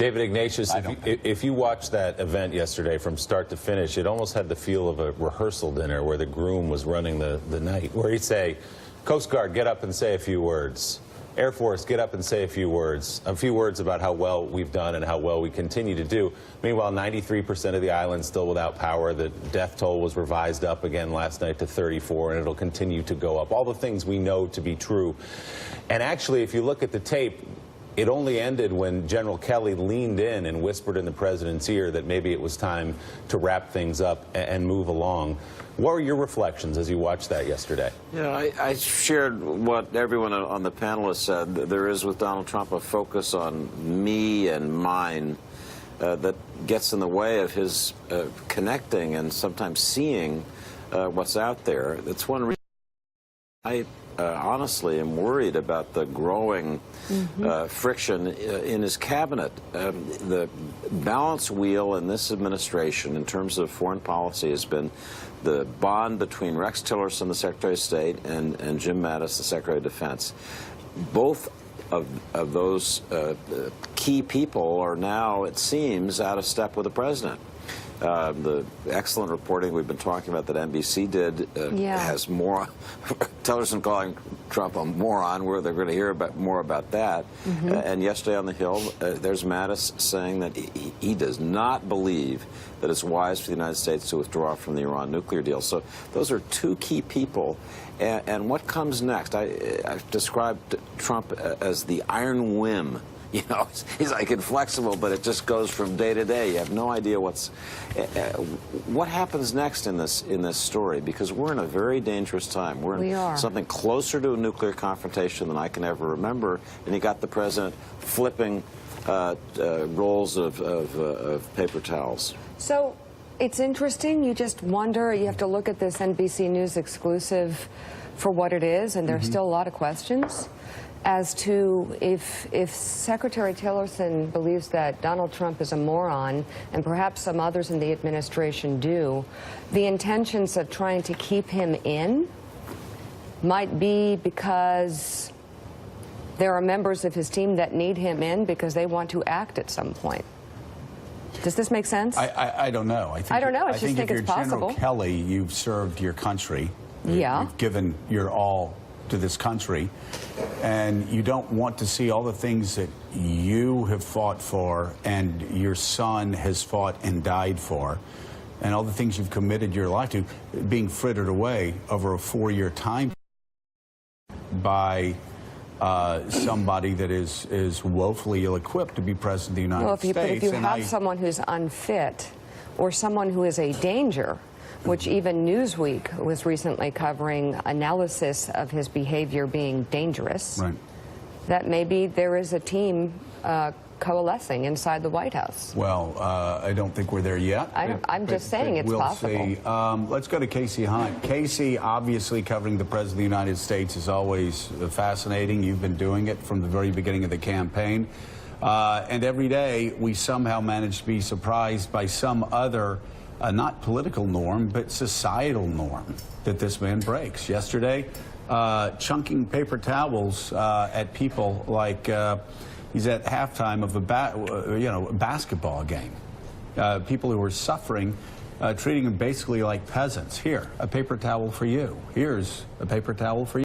David Ignatius, if you watched that event yesterday from start to finish, it almost had the feel of a rehearsal dinner where the groom was running the night, where he'd say, Coast Guard, get up and say a few words. Air Force, get up and say a few words about how well we've done and how well we continue to do. Meanwhile, 93% of the island's still without power. The death toll was revised up again last night to 34, and it'll continue to go up. All the things we know to be true. And actually, if you look at the tape, it only ended when General Kelly leaned in and whispered in the president's ear that maybe it was time to wrap things up and move along. What were your reflections as you watched that yesterday? Yeah, I shared what everyone on the panel has said. There is with Donald Trump a focus on me and mine that gets in the way of his connecting and sometimes seeing what's out there. That's one reason I honestly am worried about the growing friction in his cabinet. The balance wheel in this administration in terms of foreign policy has been the bond between Rex Tillerson, the Secretary of State, and Jim Mattis, the Secretary of Defense. Both of those key people are now, it seems, out of step with the president. The excellent reporting we've been talking about that NBC did has more Tillerson calling Trump a moron, where they're going to hear more about that. And yesterday on the Hill, there's Mattis saying that he does not believe that it's wise for the United States to withdraw from the Iran nuclear deal. So those are two key people. And what comes next? I've described Trump as the iron whim. You know, he's like inflexible, but it just goes from day to day. You have no idea what happens next in this story, because we're in a very dangerous time. We're in something closer to a nuclear confrontation than I can ever remember, and you got the president flipping rolls of paper towels. So it's interesting. You just wonder. You have to look at this NBC News exclusive for what it is, and there's still a lot of questions as to if Secretary Tillerson believes that Donald Trump is a moron, and perhaps some others in the administration do, the intentions of trying to keep him in might be because there are members of his team that need him in because they want to act at some point. Does this make sense? I don't know. I don't know. I just think it's possible. If you're General Kelly, you've served your country. Yeah. You've given your all to this country, and you don't want to see all the things that you have fought for and your son has fought and died for, and all the things you've committed your life to, being frittered away over a 4-year time by somebody that is woefully ill-equipped to be president of the United States. But if you have someone who's unfit or someone who is a danger, which even Newsweek was recently covering analysis of his behavior being dangerous, that maybe there is a team coalescing inside the White House. Well, I don't think we're there yet. I'm just saying it's possible. We'll see. Let's go to Casey Hunt. Casey, obviously covering the President of the United States is always fascinating. You've been doing it from the very beginning of the campaign. And every day we somehow manage to be surprised by some other not political norm, but societal norm that this man breaks. Yesterday, chunking paper towels at people like he's at halftime of a basketball game. People who are suffering, treating them basically like peasants. Here, a paper towel for you. Here's a paper towel for you.